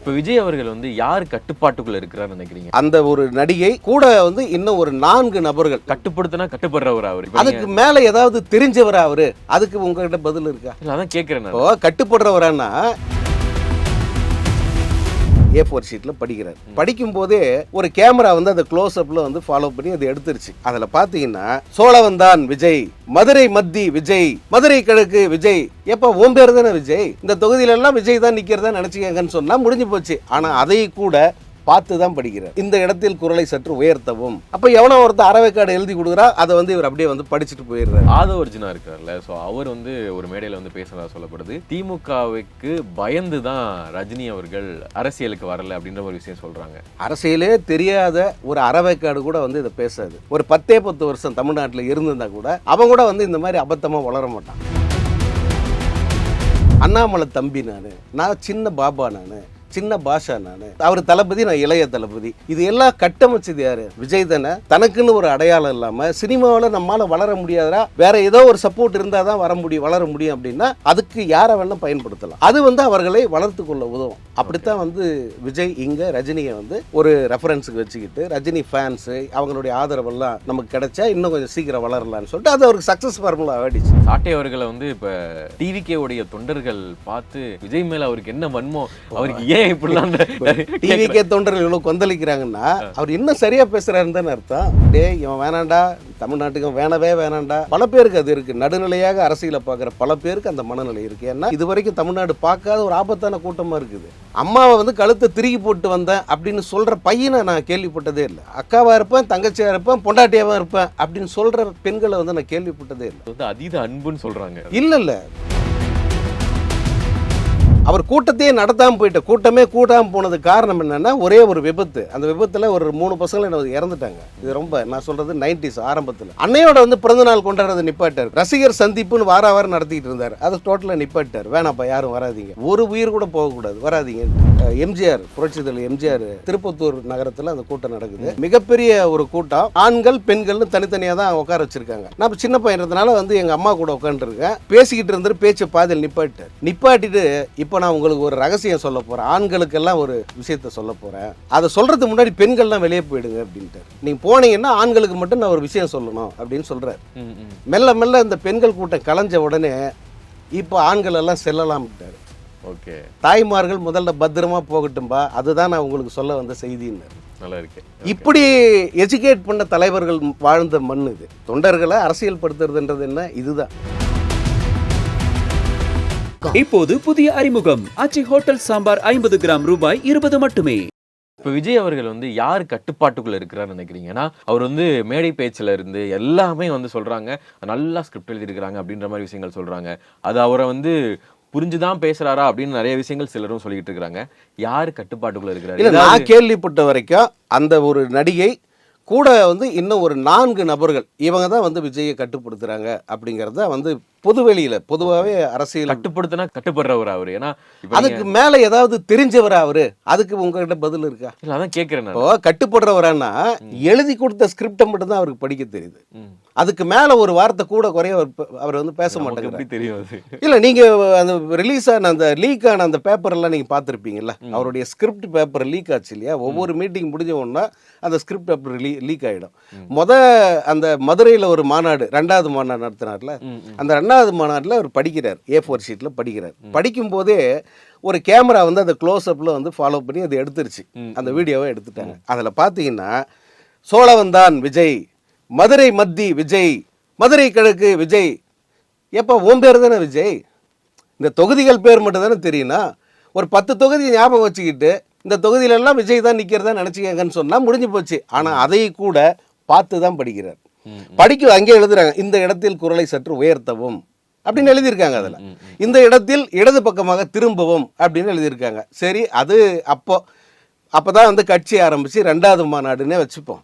இப்ப விஜய் அவர்கள் வந்து யார் கட்டுப்பாட்டுக்குள்ள இருக்கிறார் நினைக்கிறீங்க? அந்த ஒரு நடிகை கூட வந்து இன்னும் ஒரு 4 நபர்கள். கட்டுப்படுத்தினா கட்டுப்படுறவர் அவரு. அதுக்கு மேல ஏதாவது தெரிஞ்சவரா அவரு? அதுக்கு உங்ககிட்ட பதில் இருக்கா? அதான் கேட்கிறேன். இப்போ கட்டுப்படுறவரானா A4 ஷீட்ல படிக்கிறார். படிக்கும் போதே ஒரு கேமரா வந்து அந்த க்ளோஸ் அப்ல வந்து ஃபாலோ பண்ணி அது எடுத்துருச்சு. அதுல பாத்தீங்கன்னா சோழவந்தான் விஜய், மதுரை மத்தி விஜய், மதுரை கிழக்கு விஜய். எப்ப ஓம் பேர் தானே விஜய், இந்த தொகுதியில எல்லாம் விஜய் தான் நிக்கிறதா நினைச்சுக்கங்கன்னு சொன்னா முடிஞ்சு போச்சு. ஆனா அதை கூட பார்த்து தான் படிக்கிறார். இந்த இடத்தில் குரலை சற்று உயர்த்தவும். அப்ப எவனோ ஒருத்தர் அறவைக்காடு எழுதி கொடுக்குறா, அதை வந்து இவர் அப்படியே வந்து படிச்சுட்டு போயிடுறாரு. ஆதவர்ஜுனா இருக்கார்ல, ஸோ அவர் வந்து ஒரு மேடையில் வந்து பேசுறதா சொல்லப்படுது. திமுகவுக்கு பயந்து தான் ரஜினி அவர்கள் அரசியலுக்கு வரல அப்படின்ற ஒரு விஷயம் சொல்றாங்க. அரசியலே தெரியாத ஒரு அறவைக்காடு கூட வந்து இதை பேசாது. ஒரு 10 வருஷம் தமிழ்நாட்டில் இருந்திருந்தா கூட அவன் கூட வந்து இந்த மாதிரி அபத்தமா வளர மாட்டான். அண்ணாமலை தம்பி நான் சின்ன பாபா, சின்ன பாஷா, அவர் தளபதி, நான் இளைய தளபதி. இது எல்லாம் கட்டமைச்சது யாரு? விஜய் தானே. தனக்குன்னு ஒரு அடையாளம் இல்லாம சினிமாவில் நம்மளால வளர முடியாதா, வேற ஏதோ ஒரு சப்போர்ட் இருந்தா தான் வளர முடியும் அப்படின்னா அதுக்கு யாரை வேணா பயன்படுத்தலாம். அது வந்து அவர்களை வளர்த்து கொள்ள உதவும். அப்படித்தான் வந்து விஜய் இங்க ரஜினியை வந்து ஒரு ரெஃபரன்ஸுக்கு வச்சுக்கிட்டு ரஜினி ஃபேன்ஸ் அவங்களுடைய ஆதரவெல்லாம் நமக்கு கிடைச்சா இன்னும் கொஞ்சம் சீக்கிரம் வளரலாம்னு சொல்லிட்டு அது அவருக்கு சக்சஸ் ஃபார்முலா ஆயிடுச்சு. சாட்டை அவர்களை வந்து இப்ப டிவிகே உடைய தொண்டர்கள் பார்த்து விஜய் மேல அவருக்கு என்ன வன்மோ, அவருக்கு டிவிகே தொண்டர்கள் இவ்வளவு கொந்தளிக்கிறாங்கன்னா அவர் இன்னும் சரியா பேசுறாருன்னு தானே அர்த்தம். இவன் வேணாண்டா, தமிழ்நாட்டுக்கு வேணவே வேணாண்டா. பல பேருக்கு அது இருக்கு. நடுநிலையாக அரசியலை பார்க்குற பல பேருக்கு அந்த மனநிலை இருக்கு. ஏன்னா இது வரைக்கும் தமிழ்நாடு பார்க்காத ஒரு ஆபத்தான கூட்டமா இருக்குது. அம்மாவை வந்து கழுத்தை திருகி போட்டு வந்தேன் அப்படின்னு சொல்ற பையனை நான் கேள்விப்பட்டதே இல்லை. அக்காவா இருப்பேன், தங்கச்சியா இருப்பேன், பொண்டாட்டியாவா இருப்பேன் அப்படின்னு சொல்ற பெண்களை வந்து நான் கேள்விப்பட்டதே இல்லை. அதீத அன்புன்னு சொல்றாங்க. இல்ல அவர் கூட்டத்தையே நடத்தாமல் போயிட்ட, கூட்டமே கூட்டாமல் போனது காரணம் என்னன்னா ஒரே ஒரு விபத்து. அந்த விபத்தில் ஒரு 3 பசங்களை இறந்துட்டாங்க. இது ரொம்ப நான் சொல்றது 90s ஆரம்பத்தில். அன்னையோட வந்து பிறந்த நாள் கொண்டாடுறது நிப்பாட்டார். ரசிகர் சந்திப்புன்னு வாரம் நடத்திட்டு இருந்தார். அது டோட்டலாக நிப்பாட்டார். வேணாப்பா யாரும் வராதிங்க, ஒரு உயிர் கூட போகக்கூடாது, வராதிங்க. எம்ஜிஆர், புரட்சி தலைவர் எம்ஜிஆர் திருப்பத்தூர் நகரத்தில் அந்த கூட்டம் நடக்குது. மிகப்பெரிய ஒரு கூட்டம். ஆண்கள் பெண்கள்னு தனித்தனியாக தான் உட்கார வச்சிருக்காங்க. நான் சின்ன பையன்றதுனால வந்து எங்க அம்மா கூட உட்காந்துருக்கேன். பேசிக்கிட்டு இருந்தாரு. பேச்சு பாதியில் நிப்பாட்டிட்டு இப்போ நான் உங்களுக்கு ஒரு ரகசியம் சொல்ல போறேன், ஆண்களுக்கெல்லாம் ஒரு விஷயத்த சொல்ல போறேன், அதை சொல்றதுக்கு முன்னாடி பெண்கள்லாம் வெளியே போயிடுங்க அப்படின்ட்டு. நீங்க போனீங்கன்னா ஆண்களுக்கு மட்டும் நான் ஒரு விஷயம் சொல்லணும் அப்படின்னு சொல்றாரு. மெல்ல மெல்ல இந்த பெண்கள் கூட்டம் கலைஞ்ச உடனே இப்போ ஆண்கள் எல்லாம் செல்லலாம். ஓகே, தாய்மார்கள் முதல்ல பத்திரமா போகட்டும்பா, அதுதான் நான் உங்களுக்கு சொல்ல வந்த செய்தின்னு. நல்லா இருக்கு. இப்படி எஜுகேட் பண்ண தலைவர்கள் வாழ்ந்த மண் இது. தொண்டர்களை அரசியல் படுத்துறதுன்றது என்ன, இதுதான். இப்போது புதிய அறிமுகம் ஆச்சி ஹோட்டல் சாம்பார் 50 கிராம் ரூபாய் 20 மட்டுமே. இப்ப விஜய் அவர்கள் வந்து யார் கட்டுப்பாட்டுக்குள்ள இருக்கிறார் நினைக்கிறீங்க? ஏன்னா அவர் வந்து மேடை பேச்சுல இருந்து எல்லாமே வந்து சொல்றாங்க, நல்லா ஸ்கிரிப்ட் எழுதி இருக்கிறாங்க அப்படின்ற மாதிரி விஷயங்கள் சொல்றாங்க. அது அவரை வந்து புரிஞ்சுதான் பேசுறாரா அப்படின்னு நிறைய விஷயங்கள் சிலரும் சொல்லிட்டு இருக்காங்க. யார் கட்டுப்பாட்டுக்குள்ள இருக்கிறாரு? நான் கேள்விப்பட்ட வரைக்கும் அந்த ஒரு நடிகை கூட வந்து இன்னும் ஒரு 4 நபர்கள், இவங்க தான் வந்து விஜயை கட்டுப்படுத்துறாங்க அப்படிங்கறத வந்து பொதுவெளியில பொதுவாகவே அரசியல். கட்டுப்படுத்தினா கட்டுப்படுறவர் அவரு. ஏன்னா அதுக்கு மேல ஏதாவது தெரிஞ்சவரா அவரு? அதுக்கு உங்ககிட்ட பதில் இருக்கா? அதான் கேட்கிறேன். இப்போ கட்டுப்படுறவரானா எழுதி கொடுத்த ஸ்கிரிப்டை மட்டும் தான் அவருக்கு படிக்க தெரியுது. அதுக்கு மேல ஒரு வார்த்தை கூட குறைய அவர் வந்து பேச மாட்டாங்க. தெரியும் இல்ல, நீங்க அந்த ரிலீஸ் ஆன அந்த லீக் ஆன அந்த பேப்பர் எல்லாம் நீங்க பாத்திருப்பீங்கல்ல. அவருடைய ஸ்கிரிப்ட் பேப்பர் லீக் ஆச்சு இல்லையா? ஒவ்வொரு மீட்டிங் முடிஞ்ச உடனே அந்த ஸ்கிரிப்ட் பேப்பர் லீக் ஆயிடும். அந்த மதுரையில ஒரு மாநாடு, 2வது மாநாடு நடத்தினார்ல, அந்த 2வது மாநாட்டில் அவர் படிக்கிறார். A4 ஷீட்ல படிக்கிறார். படிக்கும் போதே ஒரு கேமரா வந்து அந்த க்ளோஸ் அப்ல வந்து ஃபாலோ பண்ணி அது எடுத்துருச்சு. அந்த வீடியோவை எடுத்துட்டாங்க. அதில் பார்த்தீங்கன்னா சோழவந்தான் விஜய், மதுரை மத்தி விஜய், மதுரை கிழக்கு விஜய். எப்போ ஓம் பேர் தானே விஜய், இந்த தொகுதிகள் பேர் மட்டும் தானே தெரியும்னா ஒரு 10 தொகுதி ஞாபகம் வச்சுக்கிட்டு இந்த தொகுதியிலெல்லாம் விஜய் தான் நிற்கிறதா நினச்சிக்கங்கன்னு சொன்னால் முடிஞ்சு போச்சு. ஆனால் அதை கூட பார்த்து தான் படிக்கிறார். படிக்க அங்கே எழுதுறாங்க, இந்த இடத்தில் குரலை சற்று உயர்த்தவும் அப்படின்னு எழுதியிருக்காங்க. அதில் இந்த இடத்தில் இடது பக்கமாக திரும்பவும் அப்படின்னு எழுதியிருக்காங்க. சரி, அது அப்போதான் வந்து கட்சி ஆரம்பிச்சு 2வது மாநாடுன்னே வச்சுப்போம்.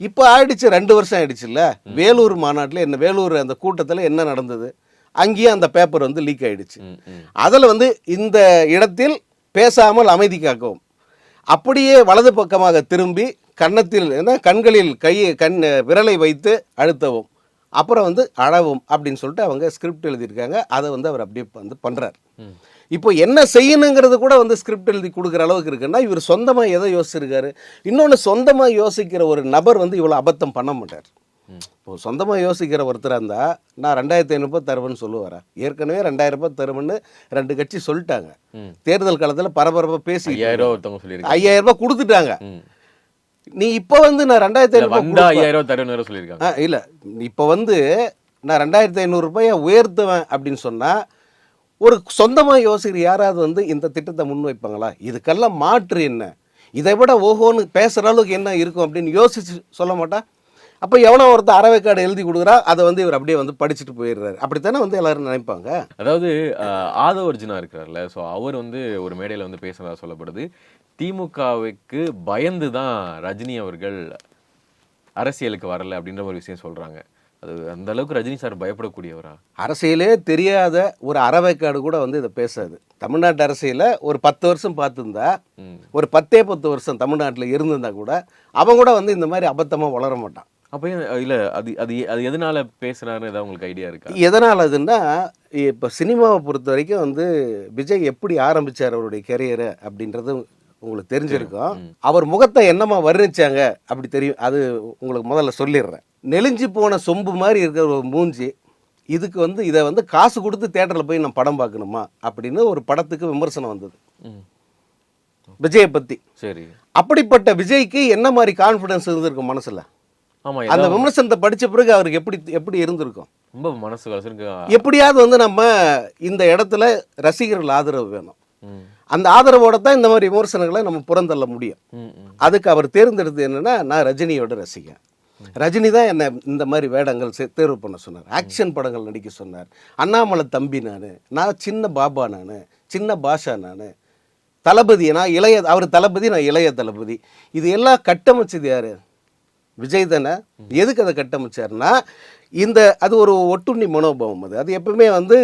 இப்போ ஆயிடுச்சு, 2 வருஷம் ஆயிடுச்சு இல்ல. வேலூர் மாநாட்டில் என்ன, வேலூர் அந்த கூட்டத்தில் என்ன நடந்தது, அங்கேயும் அந்த பேப்பர் வந்து லீக் ஆயிடுச்சு. அதில் வந்து இந்த இடத்தில் பேசாமல் அமைதி காக்கவும், அப்படியே வலது பக்கமாக திரும்பி கண்களில் விரலை வைத்து அழுத்தவும், அப்புறம் வந்து அழவும் அப்படின்னு சொல்லிட்டு அவங்க ஸ்கிரிப்ட் எழுதியிருக்காங்க. அதை வந்து அவர் அப்படியே வந்து பண்ணுறார். இப்போ என்ன செய்யணுங்கிறது கூட வந்து ஸ்கிரிப்ட் எழுதி கொடுக்குற அளவுக்கு இருக்குன்னா இவர் சொந்தமாக எதை யோசிச்சிருக்காரு. இன்னொன்று, சொந்தமாக யோசிக்கிற ஒரு நபர் வந்து இவ்வளோ அபத்தம் பண்ண மாட்டார். இப்போ சொந்தமாக யோசிக்கிற ஒருத்தராக இருந்தால் நான் 2500 தருவேன்னு சொல்லுவாரா? ஏற்கனவே 2000 தருவேன்னு 2 கட்சி சொல்லிட்டாங்க. தேர்தல் காலத்தில் பரபரப்பாக பேசி 5000 ஒருத்தவங்க சொல்லியிருக்காங்க. 5000 கொடுத்துட்டாங்க. நீ இப்போ வந்து நான் 2500 5000 தருவேன்னு சொல்லியிருக்காங்க. இல்லை, இப்போ வந்து நான் 2500 ரூபாயை உயர்த்துவேன் அப்படின்னு சொன்னால் ஒரு சொந்தமாக யோசிக்கிற யாராவது வந்து இந்த திட்டத்தை முன்வைப்பாங்களா? இதுக்கெல்லாம் மாற்று என்ன, இதை விட ஓஹோன்னு பேசுகிற அளவுக்கு என்ன இருக்கும் அப்படின்னு யோசிச்சு சொல்ல மாட்டா? அப்போ எவனோ ஒருத்தர் அறவைக்கார்டு எழுதி கொடுக்குறா, அதை வந்து இவர் அப்படியே வந்து படிச்சுட்டு போயிடுறாரு. அப்படித்தானே வந்து எல்லாரும் நினைப்பாங்க. அதாவது ஆதவ அர்ஜுனா இருக்கிறார்ல, ஸோ அவர் வந்து ஒரு மேடையில் வந்து பேசுனதா சொல்லப்படுது. திமுகவுக்கு பயந்து தான் ரஜினி அவர்கள் அரசியலுக்கு வரல அப்படின்ற ஒரு விஷயம் சொல்றாங்க. அது அந்த அளவுக்கு ரஜினி சார் பயப்படக்கூடியவரா? அரசியலே தெரியாத ஒரு அறவைக்காடு கூட வந்து இதை பேசாது. தமிழ்நாட்டு அரசியலை ஒரு 10 வருஷம் பார்த்துருந்தா, ஒரு 10 வருஷம் தமிழ்நாட்டில் இருந்திருந்தா கூட அவன் கூட வந்து இந்த மாதிரி அபத்தமாக வளர மாட்டான். அப்போ இல்லை, அது அது அது எதனால பேசுறாருன்னு ஏதாவது உங்களுக்கு ஐடியா இருக்கா? எதனால் அதுன்னா, இப்போ சினிமாவை பொறுத்த வரைக்கும் வந்து விஜய் எப்படி ஆரம்பித்தார் அவருடைய கெரியரை அப்படின்றது உங்களுக்கு தெரிஞ்சிருக்கும். அவர் முகத்தை என்னமா வர்ணிச்சாங்க அப்படி தெரியும். அது உங்களுக்கு முதல்ல சொல்லிடுறேன். நெளிஞ்சு போன சொம்பு மாதிரி இருக்கிற ஒரு மூஞ்சி, இதுக்கு வந்து இதை வந்து காசு கொடுத்து தேட்டரில் போய் நான் படம் பார்க்கணுமா அப்படின்னு ஒரு படத்துக்கு விமர்சனம் வந்தது விஜயை பற்றி. சரி, அப்படிப்பட்ட விஜய்க்கு என்ன மாதிரி கான்ஃபிடன்ஸ் இருந்திருக்கும் மனசில்? ஆமாம், அந்த விமர்சனத்தை படித்த பிறகு அவருக்கு எப்படி இருந்திருக்கும்? ரொம்ப மனசு கலசிருக்கு. எப்படியாவது வந்து நம்ம இந்த இடத்துல ரசிகர்கள் ஆதரவு வேணும். அந்த ஆதரவோட தான் இந்த மாதிரி விமர்சனங்களை நம்ம புறந்தள்ள முடியும். அதுக்கு அவர் தேர்ந்தெடுத்து என்னன்னா, நான் ரஜினியோட ரசிகன், ரஜினி தான் என்னை இந்த மாதிரி வேடங்கள் தேர்வு பண்ண சொன்னார், ஆக்ஷன் படங்கள் நடிக்க சொன்னார், அண்ணாமலை தம்பி நான் சின்ன பாபா, நான் சின்ன பாஷா, நான் தளபதி, நான் அவர் தளபதி, நான் இளைய தளபதி. இது எல்லாம் கட்டமைச்சது யாரு? விஜய் தானே. எதுக்கு அதை கட்டமைச்சார்னா, அது ஒரு ஒட்டுண்ணி மனோபாவம். அது எப்பவுமே வந்து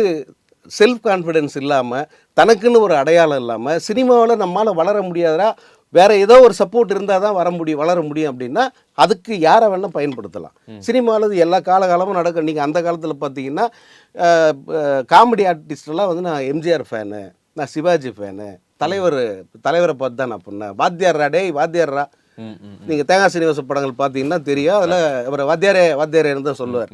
செல்ஃப் கான்ஃபிடென்ஸ் இல்லாமல், தனக்குன்னு ஒரு அடையாளம் இல்லாமல், சினிமாவில் நம்மளால் வளர முடியாதா, வேற ஏதோ ஒரு சப்போர்ட் இருந்தால் தான் வளர முடியும் அப்படின்னா அதுக்கு யாரை வேணால் பயன்படுத்தலாம். சினிமாவில் எல்லா காலகாலமும் நடக்கும். நீங்கள் அந்த காலத்தில் பார்த்தீங்கன்னா காமெடி ஆர்டிஸ்டெல்லாம் வந்து நான் எம்ஜிஆர் ஃபேனு, நான் சிவாஜி ஃபேனு, தலைவரை பார்த்து தான் நான் பண்ணேன், வாத்தியார்ரா டேய் வாத்தியார்ரா. நீங்கள் தேங்காய் சீனிவாச படங்கள் பார்த்தீங்கன்னா தெரியும், அதில் அவர் வாத்தியாரேன்னு தான் சொல்லுவார்.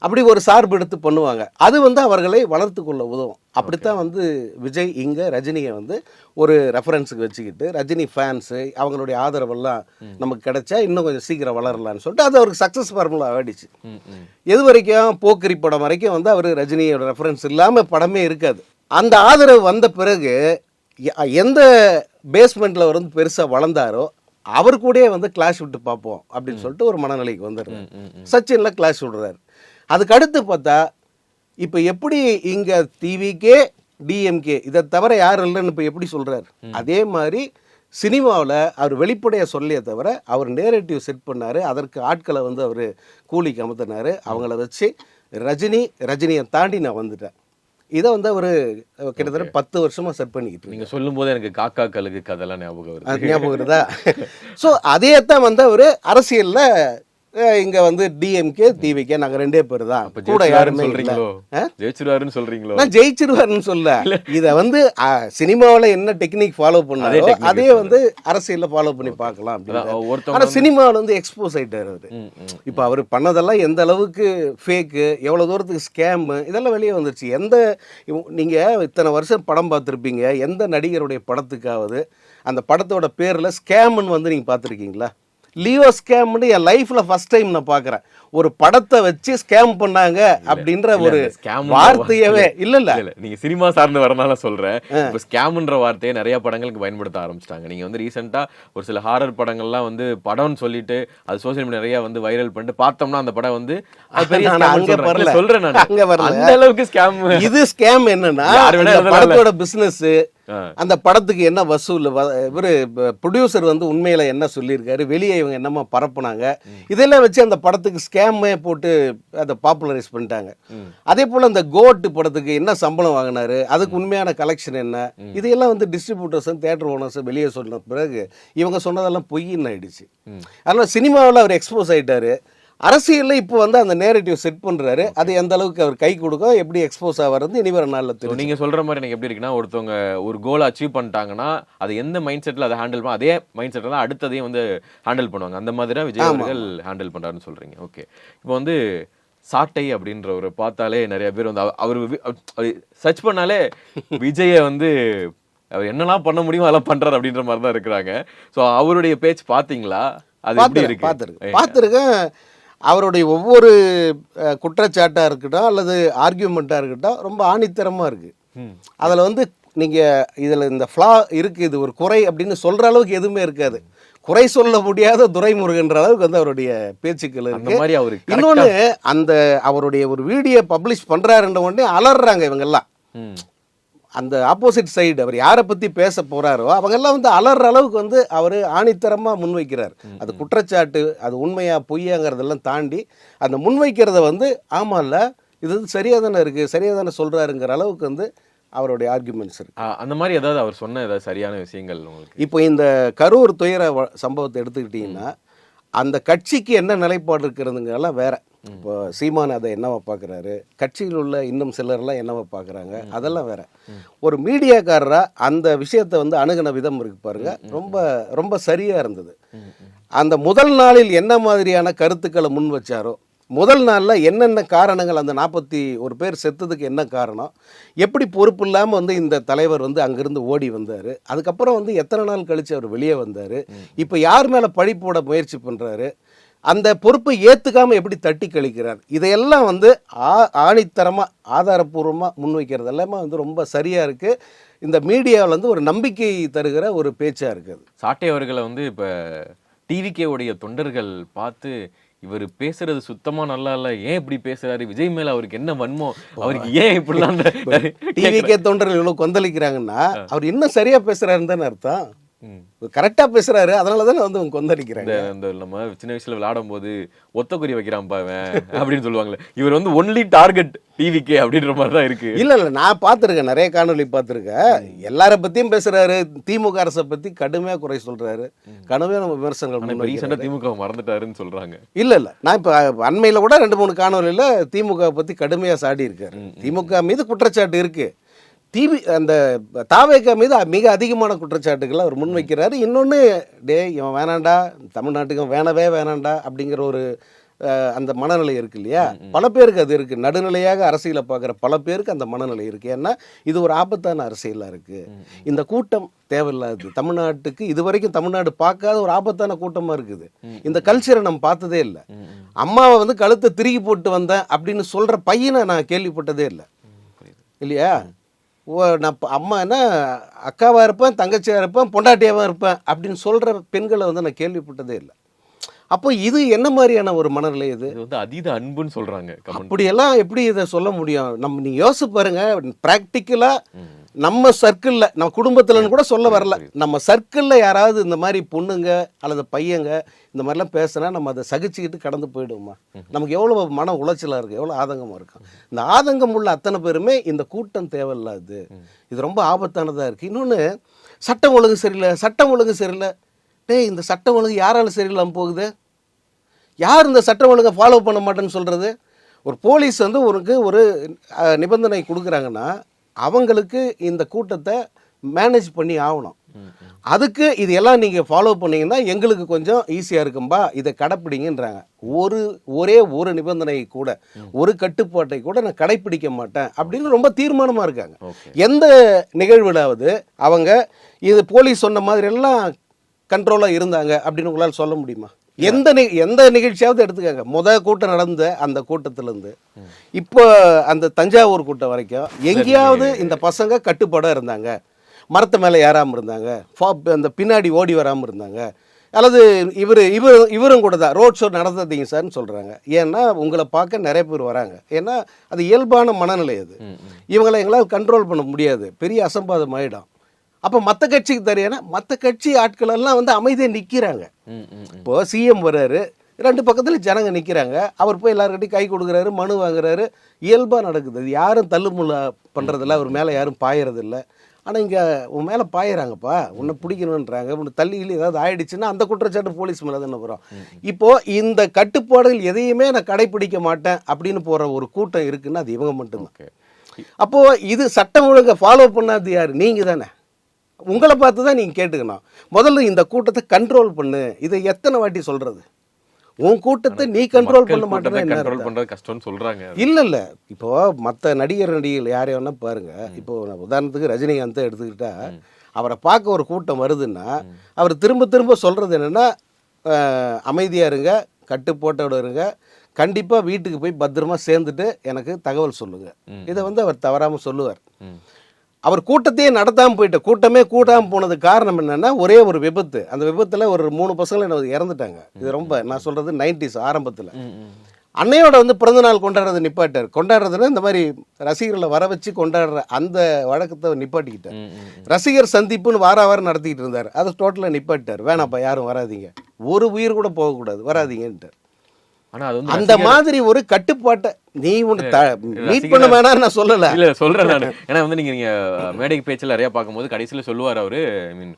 அப்படி ஒரு சார்பு எடுத்து பண்ணுவாங்க. அது வந்து அவர்களை வளர்த்து கொள்ள உதவும். அப்படித்தான் வந்து விஜய் இங்கே ரஜினியை வந்து ஒரு ரெஃபரன்ஸுக்கு வச்சுக்கிட்டு, ரஜினி ஃபேன்ஸு அவங்களுடைய ஆதரவெல்லாம் நமக்கு கிடைச்சா இன்னும் கொஞ்சம் சீக்கிரம் வளரலான்னு சொல்லிட்டு அது அவருக்கு சக்ஸஸ் ஃபார்முலா ஆகிடுச்சு. எது வரைக்கும் போக்கிரி படம் வரைக்கும் வந்து அவர் ரஜினியோட ரெஃபரன்ஸ் இல்லாமல் படமே இருக்காது. அந்த ஆதரவு வந்த பிறகு எந்த பேஸ்மெண்ட்டில் அவர் வந்து பெருசாக வளர்ந்தாரோ அவர் கூடயே வந்து கிளாஷ் விட்டு பார்ப்போம் அப்படின்னு சொல்லிட்டு ஒரு மனநிலைக்கு வந்துடுறாரு. சச்சின்ல கிளாஷ் விடுறாரு. அதுக்கு அடுத்து பார்த்தா இப்போ எப்படி இங்கே டிவிகே டிஎம்கே இதை தவிர யாரும் இல்லைன்னு இப்போ எப்படி சொல்கிறார், அதே மாதிரி சினிமாவில் அவர் வெளிப்படையாக சொல்லியே தவிர அவர் நேரேட்டிவ் செட் பண்ணார். அதற்கு ஆட்களை வந்து அவர் கூலிக்கு அமர்த்தினார். அவங்கள வச்சு ரஜினியை தாண்டி நான் வந்துட்டேன். இதை வந்து அவர் கிட்டத்தட்ட 10 வருஷமாக செட் பண்ணிக்கிட்டு. நீங்கள் சொல்லும் போது எனக்கு காக்கா கழுகு கதெல்லாம் ஞாபகம் வருதா? ஸோ அதே தான் வந்து அவர் அரசியலில் இங்க வந்து டிஎம்கே டிவிகே நாங்க 2 பேர் தான், கூட யாருமே ஜெயிச்சிருவாருன்னு சொல்றீங்களோ? நான் ஜெயிச்சிருவாருன்னு சொல்ல, இத வந்து சினிமாவில் என்ன டெக்னிக் ஃபாலோ பண்ணாரோ அதே வந்து அரசியல்ல ஃபாலோ பண்ணி பார்க்கலாம் அப்படின்னு. ஆனா சினிமாவில் வந்து எக்ஸ்போஸ் ஆயிட்டாரு அவரு. இப்போ அவர் பண்ணதெல்லாம் எந்த அளவுக்கு ஃபேக்கு, எவ்வளவு தூரத்துக்கு ஸ்கேம், இதெல்லாம் வெளியே வந்துருச்சு. நீங்க இத்தனை வருஷம் படம் பார்த்துருப்பீங்க, எந்த நடிகருடைய படத்துக்காவது அந்த படத்தோட பேர்ல ஸ்கேம்னு வந்து நீங்க பார்த்துருக்கீங்களா? லியோ ஸ்கேம்னு என் லைஃப்ல ஃபர்ஸ்ட் டைம் நான் பார்க்குறேன். ஒரு படத்தை வச்சு ஸ்கேம் பண்ணாங்க அப்படின்ற ஒரு வார்த்தையவே இல்ல. நீங்க சினிமா சார்ந்து வரனால சொல்றேன். இப்போ ஸ்கேம்ன்ற வார்த்தையை நிறைய படங்களுக்கு பயன்படுத்த ஆரம்பிச்சிட்டாங்க. நீங்க வந்து ரீசெண்டா ஒரு சில ஹாரர் படங்கள்லாம் வந்து படம்னு சொல்லிட்டு அது சோசியல் மீடியா நிறைய வந்து வைரல் பண்ணிட்டு பார்த்தோம்னா அந்த படம் வந்து சொல்றேன் நான் அங்க வரல. அந்த அளவுக்கு ஸ்கேம். இது ஸ்கேம் என்னன்னா படத்தோட பிசினஸ், அந்த படத்துக்கு என்ன வசூல், இவரு ப்ரொடியூசர் வந்து உண்மையில என்ன சொல்லியிருக்காரு, வெளியே இவங்க என்னமா பரப்புனாங்க, இதெல்லாம் வச்சு அந்த படத்துக்கு ஸ்கேமே போட்டு அதை பாப்புலரைஸ் பண்ணிட்டாங்க. அதே போல அந்த கோட் படத்துக்கு என்ன சம்பளம் வாங்கினாரு, அதுக்கு உண்மையான கலெக்ஷன் என்ன, இதையெல்லாம் வந்து டிஸ்ட்ரிபியூட்டர்ஸ் தியேட்டர் ஓனர்ஸ் வெளியே சொன்ன பிறகு இவங்க சொன்னதெல்லாம் பொய்ன்னு ஆயிடுச்சு. அதனால சினிமாவில் அவர் எக்ஸ்போஸ் ஆயிட்டாரு. அரசியல்ல இப்போ வந்து அந்த நேரேட்டிவ் செட் பண்றாரு. அது எந்த அளவுக்கு அவர் கை கொடுக்கும், எப்படி எக்ஸ்போஸ் ஆகிறது இனி வர நாள்ல So, தெரியும். நீங்க சொல்ற மாதிரி எனக்கு எப்படி இருக்குன்னா, ஒருத்தவங்க ஒரு கோல் அச்சீவ் பண்ணிட்டாங்கன்னா அது எந்த மைண்ட் செட்ல அதை ஹேண்டில் அதே மைண்ட் செட்ல தான் அடுத்ததையும் வந்து ஹேண்டில் பண்ணுவாங்க. அந்த மாதிரி தான் விஜய் அவர்கள் ஹேண்டில் பண்றாருன்னு சொல்றீங்க. ஓகே, இப்போ வந்து சாட்டை அப்படின்ற ஒரு பார்த்தாலே நிறைய பேர் வந்து அவர் சர்ச் பண்ணாலே விஜயை வந்து அவர் என்னெல்லாம் பண்ண முடியுமோ அதெல்லாம் பண்றாரு அப்படின்ற மாதிரி தான் இருக்கிறாங்க. ஸோ அவருடைய பேச்சு பாத்தீங்களா? அது எப்படி இருக்கு? பார்த்துருக்கேன். அவருடைய ஒவ்வொரு குற்றச்சாட்டா இருக்கட்டும் அல்லது ஆர்கியூமெண்ட்டா இருக்கட்டும் ரொம்ப ஆணித்தரமா இருக்கு. அதுல வந்து நீங்க இதுல இந்த ஃப்ளா இருக்கு, இது ஒரு குறை அப்படின்னு சொல்ற அளவுக்கு எதுவுமே இருக்காது. குறை சொல்ல முடியாத துரைமுருகன்ற அளவுக்கு வந்து அவருடைய பேச்சுக்கள் அந்த இருக்கு. மாதிரி அவருக்கு இன்னொன்னு, அந்த அவருடைய ஒரு வீடியோ பப்ளிஷ் பண்றாருன்ற உடனே அலறாங்க இவங்க எல்லாம். அந்த ஆப்போசிட் சைடு அவர் யாரை பற்றி பேச போகிறாரோ அவங்கெல்லாம் வந்து அலற அளவுக்கு வந்து அவர் ஆணித்தரமாக முன்வைக்கிறார். அது குற்றச்சாட்டு, அது உண்மையா பொய்யாங்கிறதெல்லாம் தாண்டி அந்த முன்வைக்கிறத வந்து ஆமாம்ல இது சரியாக தானே இருக்குது, சரியாக தானே சொல்கிறாருங்கிற அளவுக்கு வந்து அவருடைய ஆர்குமெண்ட்ஸ் இருக்கு. அந்த மாதிரி ஏதாவது அவர் சொன்ன ஏதாவது சரியான விஷயங்கள் உங்களுக்கு? இப்போ இந்த கரூர் துயர சம்பவத்தை எடுத்துக்கிட்டிங்கன்னா அந்த கட்சிக்கு என்ன நிலைப்பாடு இருக்கிறதுங்கெல்லாம் வேற. இப்போ சீமான் அதை என்னவா பார்க்குறாரு, கட்சியில் உள்ள இன்னும் சிலர்லாம் என்னவா பார்க்குறாங்க, அதெல்லாம் வேற. ஒரு மீடியாக்காரரா அந்த விஷயத்தை வந்து அணுகுன விதம் இருக்கு பாருங்க, ரொம்ப ரொம்ப சரியாக இருந்தது. அந்த முதல் நாளில் என்ன மாதிரியான கருத்துக்களை முன் வச்சாரோ, முதல் நாளில் என்னென்ன காரணங்கள், அந்த 41 பேர் செத்ததுக்கு என்ன காரணம், எப்படி பொறுப்பு இல்லாமல் வந்து இந்த தலைவர் வந்து அங்கேருந்து ஓடி வந்தார், அதுக்கப்புறம் வந்து எத்தனை நாள் கழித்து அவர் வெளியே வந்தார், இப்போ யார் மேலே பழி போட முயற்சி பண்ணுறாரு, அந்த பொறுப்பை ஏற்றுக்காமல் எப்படி தட்டி கழிக்கிறார், இதையெல்லாம் வந்து ஆணித்தரமாக ஆதாரப்பூர்வமாக முன்வைக்கிறது எல்லாமே வந்து ரொம்ப சரியாக இருக்குது. இந்த மீடியாவில் வந்து ஒரு நம்பிக்கை தருகிற ஒரு பேச்சாக இருக்குது. சாட்டை அவர்களை வந்து இப்போ டிவிகே உடைய தொண்டர்கள் பார்த்து இவர் பேசுறது சுத்தமா நல்லா இல்ல, ஏன் இப்படி பேசுறாரு, விஜய் மேல அவருக்கு என்ன வன்மோ, அவருக்கு ஏன் இப்படிலாம் டிவிகே தொண்டர்கள் இவ்வளவு கொந்தளிக்கிறாங்கன்னா அவர் இன்னும் சரியா பேசுறாருன்னு தானே அர்த்தம். கரெக்டா பேசுறாரு, அதனால தானே வந்து அவங்க கொந்தளிக்கிறாங்க. இந்த நம்ம சின்ன வயசுல விளையாடும் போது ஒத்த குறி வைக்கிறான் பாவன் அப்படின்னு சொல்லுவாங்களே, இவர் வந்து ஒன்லி டார்கெட் டிவிகே அப்படின்ற மாதிரி தான் இருக்கு. இல்ல நான் பார்த்துருக்கேன், நிறைய காணொலி பார்த்துருக்கேன். எல்லார பத்தியும் பேசுறாரு, திமுக அரசை பத்தி கடுமையா குறை சொல்றாரு, கடுமையான விமர்சனங்கள். ரீசெண்டா திமுக மறந்துட்டாருன்னு சொல்றாங்க. இல்ல நான் இப்ப அண்மையில கூட 2-3 காணொலியில திமுக பத்தி கடுமையா சாடி இருக்காரு. திமுக மீது குற்றச்சாட்டு இருக்கு, அந்த தாவேகா மீது மிக அதிகமான குற்றச்சாட்டுகளை அவர் முன்வைக்கிறாரு. இன்னொன்று, இவன் வேணாண்டா, தமிழ்நாட்டுக்கு வேணவே வேணாண்டா அப்படிங்கிற ஒரு அந்த மனநிலை இருக்கு இல்லையா, பல பேருக்கு அது இருக்குது. நடுநிலையாக அரசியலை பார்க்குற பல பேருக்கு அந்த மனநிலை இருக்குது. ஏன்னா இது ஒரு ஆபத்தான அரசியலாக இருக்குது. இந்த கூட்டம் தேவையில்லாது, தமிழ்நாட்டுக்கு இதுவரைக்கும் தமிழ்நாடு பார்க்காத ஒரு ஆபத்தான கூட்டமாக இருக்குது. இந்த கல்ச்சரை நம்ம பார்த்ததே இல்லை. அம்மாவை வந்து கழுத்தை திருகி போட்டு வந்தேன் அப்படின்னு சொல்கிற பையனை நான் கேள்விப்பட்டதே இல்லை இல்லையா. நான் அம்மா என்ன அக்காவாக இருப்பேன், தங்கச்சியாக இருப்பேன், பொண்டாட்டியாகவும் இருப்பேன் அப்படின்னு சொல்கிற பெண்களை வந்து நான் கேள்விப்பட்டதே இல்லை. அப்போ இது என்ன மாதிரியான ஒரு மனநிலை? இது வந்து அதீத அன்புன்னு சொல்கிறாங்க. அப்படியெல்லாம் எப்படி இதை சொல்ல முடியும்? நீங்கள் யோசிச்சு பாருங்க, ப்ராக்டிக்கலாக நம்ம சர்க்கிளில், நம்ம குடும்பத்தில்னு கூட சொல்ல வரல, நம்ம சர்க்கிளில் யாராவது இந்த மாதிரி பொண்ணுங்க அல்லது பையங்க இந்த மாதிரிலாம் பேசுனா நம்ம அதை சகிச்சுக்கிட்டு கடந்து போயிடுவோமா? நமக்கு எவ்வளோ மன உளைச்சலாக இருக்குது, எவ்வளோ ஆதங்கமாக இருக்கும். இந்த ஆதங்கம் உள்ள அத்தனை பேருமே இந்த கூட்டம் தேவையில்லாது, இது ரொம்ப ஆபத்தானதாக இருக்குது. இன்னொன்று, சட்டம் ஒழுங்கு சரியில்லை, சட்டம் ஒழுங்கு சரியில்லை. இந்த சட்டம் ஒழுங்கு யாராலும் சரியில்லாமல் போகுது? யார் இந்த சட்டம் ஒழுங்கை ஃபாலோ பண்ண மாட்டேன்னு சொல்கிறது? ஒரு போலீஸ் வந்து ஒரு நிபந்தனை கொடுக்குறாங்கன்னா அவங்களுக்கு இந்த கூட்டத்தை மேனேஜ் பண்ணி ஆகணும். அதுக்கு இது எல்லாம் நீங்கள் ஃபாலோ பண்ணிங்கன்னா எங்களுக்கு கொஞ்சம் ஈஸியாக இருக்கும்பா, இதை கடைப்பிடிங்கன்றாங்க. ஒரே ஒரு நிபந்தனை கூட, ஒரு கட்டுப்பாட்டை கூட நான் கடைப்பிடிக்க மாட்டேன் அப்படின்னு ரொம்ப தீர்மானமாக இருக்காங்க. எந்த நிகழ்விலாவது அவங்க இது போலீஸ் சொன்ன மாதிரி எல்லாம் கண்ட்ரோலாக இருந்தாங்க அப்படின்னு உங்களால் சொல்ல முடியுமா? எந்த நிகழ்ச்சியாவது எடுத்துக்காங்க. கூட்டம் நடந்த அந்த கூட்டத்திலேருந்து இப்போ அந்த தஞ்சாவூர் கூட்டம் வரைக்கும் எங்கேயாவது இந்த பசங்க கட்டுப்பாடாக இருந்தாங்க, மரத்து மேலே ஏறாமல் இருந்தாங்க, அந்த பின்னாடி ஓடி வராமல் இருந்தாங்க, அல்லது இவரும் கூட தான் ரோட் ஷோ நடந்ததீங்க சார்னு சொல்கிறாங்க. ஏன்னா உங்களை பார்க்க நிறைய பேர் வராங்க. ஏன்னா அது இயல்பான மனநிலை. அது இவங்களை எங்களால் கண்ட்ரோல் பண்ண முடியாது, பெரிய அசம்பாதம் ஆகிடும். அப்போ மற்ற கட்சிக்கு தெரியாதுன்னா மற்ற கட்சி ஆட்கள் எல்லாம் வந்து அமைதியாக நிற்கிறாங்க. இப்போ சிஎம் வர்றாரு, 2 பக்கத்தில் ஜனங்க நிற்கிறாங்க, அவர் போய் எல்லாருக்கிட்டையும் கை கொடுக்குறாரு, மனு வாங்குறாரு, இயல்பாக நடக்குது. அது யாரும் தள்ளுமுள்ள பண்ணுறதில்ல, அவர் மேலே யாரும் பாயறதில்லை. ஆனால் இங்கே உன் மேலே பாயிறாங்கப்பா, உன்னை பிடிக்கணுன்றாங்க, உன்னை தள்ளியில் ஏதாவது ஆயிடுச்சுன்னா அந்த குற்றச்சாட்டு போலீஸ் மேலே தானே வரும். இப்போது இந்த கட்டுப்பாடுகள் எதையுமே நான் கடைப்பிடிக்க மாட்டேன் அப்படின்னு போகிற ஒரு கூட்டம் இருக்குன்னா அது இவங்க மட்டும்தான். அப்போது இது சட்டம் ஒழுங்கை ஃபாலோ பண்ணாது யார்? நீங்கள் தானே. உங்களை பார்த்து தான் நீங்கள் கேட்டுக்கணும். முதல்ல இந்த கூட்டத்தை கண்ட்ரோல் பண்ணு. இதை எத்தனை வாட்டி சொல்கிறது? உன் கூட்டத்தை நீ கண்ட்ரோல் பண்ண மாட்டேன்னு கண்ட்ரோல் பண்றது கஷ்டம்னு சொல்றாங்க. இல்ல இப்போ மற்ற நடிகர்கள் யாரையோன்னா பாருங்க. இப்போ உதாரணத்துக்கு ரஜினிகாந்தை எடுத்துக்கிட்டா, அவரை பார்க்க ஒரு கூட்டம் வருதுன்னா அவர் திரும்ப திரும்ப சொல்றது என்னன்னா, அமைதியா இருங்க, கட்டுப்பாட்டோட இருங்க, கண்டிப்பா வீட்டுக்கு போய் பத்திரமா சேர்ந்துட்டு எனக்கு தகவல் சொல்லுங்க. இதை அவர் தவறாம சொல்லுவார். அவர் கூட்டத்தையே நடத்தாமல் போயிட்ட, கூட்டமே கூட்டாமல் போனதுக்கு காரணம் என்னன்னா, ஒரே ஒரு விபத்து. அந்த விபத்தில் ஒரு 3 பசங்களும் இறந்துட்டாங்க. இது ரொம்ப, நான் சொல்கிறது 90s ஆரம்பத்தில். அன்னையோட பிறந்தநாள் கொண்டாடுறது நிப்பாட்டார். கொண்டாடுறதுன்னா இந்த மாதிரி ரசிகர்களை வர வச்சு கொண்டாடுற அந்த வழக்கத்தை நிப்பாட்டிக்கிட்டார். ரசிகர் சந்திப்புன்னு வாரம் நடத்திக்கிட்டு இருந்தார். அதை டோட்டலாக நிப்பாட்டார். வேணாப்பா, யாரும் வராதிங்க, ஒரு உயிர் கூட போகக்கூடாது, வராதிங்கன்ட்டார். அந்த மாதிரி ஒரு கட்டுப்பாட்டை நீ மீட் பண்ண வேணாம் நான் சொல்லல. இல்ல சொல்றேன் நான். ஏன்னா நீங்க மேடை பேச்சில் நிறைய பார்க்கும்போது கடைசியில சொல்லுவார் அவரு, ஐ மீன்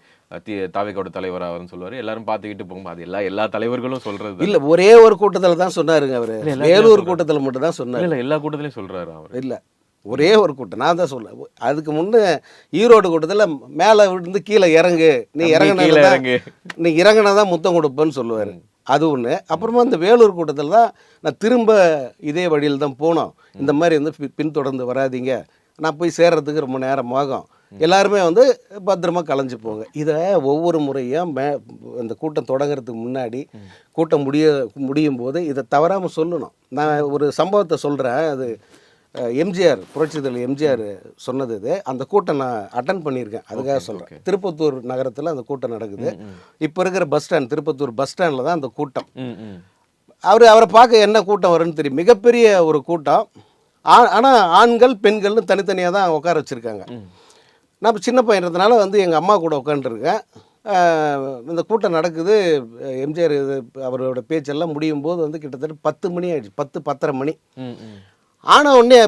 தாவேக்காவோட தலைவர் அவர்னு சொல்லுவாரு. எல்லாரும் பார்த்துக்கிட்டு போகும்போது எல்லா தலைவர்களும் சொல்றது இல்ல. ஒரே ஒரு கூட்டத்தில் தான் சொன்னாருங்க அவரு. வேலூர் கூட்டத்தில் மட்டும் தான் சொன்னாரு. இல்ல எல்லா கூட்டத்திலையும் சொல்றாரு அவர். இல்ல ஒரே ஒரு கூட்டம், நான் தான் சொல்ல. அதுக்கு முன்னே ஈரோடு கூட்டத்தில் மேலே விழுந்து கீழே இறங்கு, நீ இறங்கினாதான் முத்தம் கொடுப்பேன்னு சொல்லுவாரு. அது ஒன்று. அப்புறமா இந்த வேலூர் கூட்டத்தில் தான் நான் திரும்ப இதே வழியில் தான் போனோம். இந்த மாதிரி பின்தொடர்ந்து வராதிங்க, நான் போய் சேர்றதுக்கு ரொம்ப நேரம் ஆகும், எல்லாருமே பத்திரமா கலைஞ்சு போங்க. இதை ஒவ்வொரு முறையும் இந்த கூட்டம் தொடங்கிறதுக்கு முன்னாடி, கூட்டம் முடியும் போது இதை தவறாமல் சொல்லணும். நான் ஒரு சம்பவத்தை சொல்கிறேன். அது எம்ஜிஆர், புரட்சித்தலைவர் எம்ஜிஆர் சொன்னது. இது அந்த கூட்டம் நான் அட்டன் பண்ணியிருக்கேன், அதுக்காக சொல்கிறேன். திருப்பத்தூர் நகரத்தில் அந்த கூட்டம் நடக்குது. இப்போ இருக்கிற பஸ் ஸ்டாண்ட், திருப்பத்தூர் பஸ் ஸ்டாண்டில் தான் அந்த கூட்டம். அவரை பார்க்க என்ன கூட்டம் வரும்னு தெரியும். மிகப்பெரிய ஒரு கூட்டம். ஆனால் ஆண்கள் பெண்கள்னு தனித்தனியாக தான் உட்கார வச்சுருக்காங்க. நான் சின்ன பையன்றதுனால எங்கள் அம்மா கூட உட்காந்துருக்கேன். இந்த கூட்டம் நடக்குது. எம்ஜிஆர் அவரோட பேச்செல்லாம் முடியும் போது கிட்டத்தட்ட 10 மணி ஆயிடுச்சு, 10-10:30 மணி. ஆனால் உடனே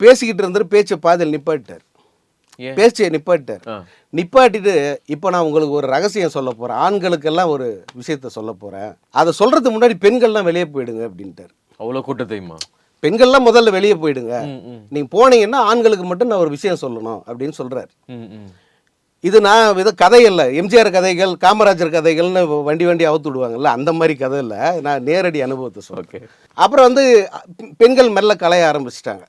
பேசிக்கிட்டு இருந்தார். பேச்சை பாதியில் நிப்பாட்டார். பேச்சை நிப்பாட்டிட்டு, இப்போ நான் உங்களுக்கு ஒரு ரகசியம் சொல்ல போகிறேன், ஆண்களுக்கெல்லாம் ஒரு விஷயத்த சொல்ல போகிறேன், அதை சொல்கிறதுக்கு முன்னாடி பெண்கள்லாம் வெளியே போயிடுங்க அப்படின்ட்டார். அவ்வளோ கூட்டத்தையுமா? பெண்கள்லாம் முதல்ல வெளியே போயிடுங்க, நீங்கள் போனீங்கன்னா ஆண்களுக்கு மட்டும் நான் ஒரு விஷயம் சொல்லணும் அப்படின்னு சொல்கிறார். இது நான் இது கதை இல்லை, எம்ஜிஆர் கதைகள், காமராஜர் கதைகள்னு வண்டி அவுத்து விடுவாங்கல்ல, அந்த மாதிரி கதை இல்லை, நான் நேரடி அனுபவத்தை சொல்கிறேன். அப்புறம் பெண்கள் மெல்ல கலைய ஆரம்பிச்சிட்டாங்க.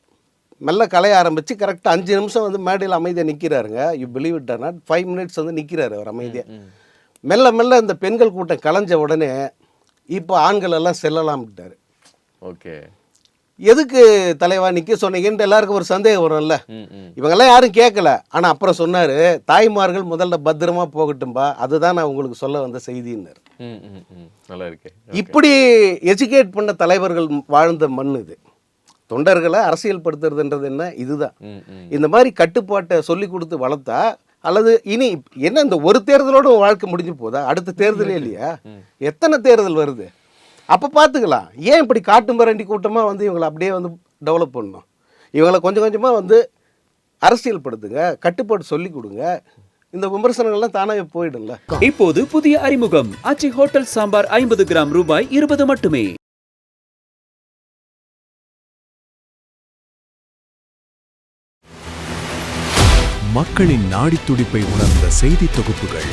மெல்ல கலைய ஆரம்பித்து கரெக்டாக 5 நிமிஷம் மேடையில் அமைதியாக நிற்கிறாருங்க. You believe it or not, 5 minutes நிற்கிறாரு அவர் அமைதியாக. மெல்ல மெல்ல இந்த பெண்கள் கூட்டம் கலைஞ்ச உடனே இப்போ ஆண்கள் எல்லாம் செல்லலாம்ட்டாரு. ஓகே, எதுக்கு தலைவா நிற்க சொன்னீங்கன்னு எல்லாருக்கும் ஒரு சந்தேகம் வரும்ல. இவங்கெல்லாம் யாரும் கேட்கல. ஆனால் அப்புறம் சொன்னார், தாய்மார்கள் முதல்ல பத்திரமா போகட்டும்பா, அதுதான் நான் உங்களுக்கு சொல்ல வந்த செய்தின்னார். நல்லா இருக்கு. இப்படி எஜுகேட் பண்ண தலைவர்கள் வாழ்ந்த மண் இது. தொண்டர்களை அரசியல் படுத்துறதுன்றது என்ன, இதுதான். இந்த மாதிரி கட்டுப்பாட்டை சொல்லி கொடுத்து வளர்த்தா, அல்லது இனி என்ன இந்த ஒரு தேர்தலோட வாழ்க்கை முடிஞ்சு போதா? அடுத்த தேர்தலே இல்லையா? எத்தனை தேர்தல் வருது? அப்போ பார்த்துக்கலாம். ஏன் இப்படி காட்டு மிராண்டி கூட்டமாக இவங்களை அப்படியே டெவலப் பண்ணணும்? இவங்களை கொஞ்சம் கொஞ்சமாக அரசியல் படுத்துங்க, கட்டுப்பாடு சொல்லி கொடுங்க. இந்த விமர்சனங்கள்லாம் தானாகவே போயிடும்ல. இப்போது புதிய அறிமுகம் ஆச்சி ஹோட்டல் சாம்பார் 50 கிராம் ரூபாய் 20 மட்டுமே. மக்களின் நாடி துடிப்பை உணர்ந்த செய்தி தொகுப்புகள்,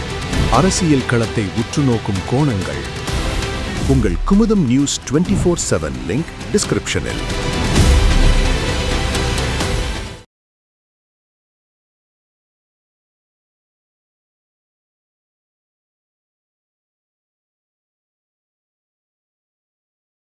அரசியல் களத்தை உற்று நோக்கும் கோணங்கள். உங்கள் குமுதம் நியூஸ் 24/7 லிங்க் டிஸ்கிரிப்ஷனில்.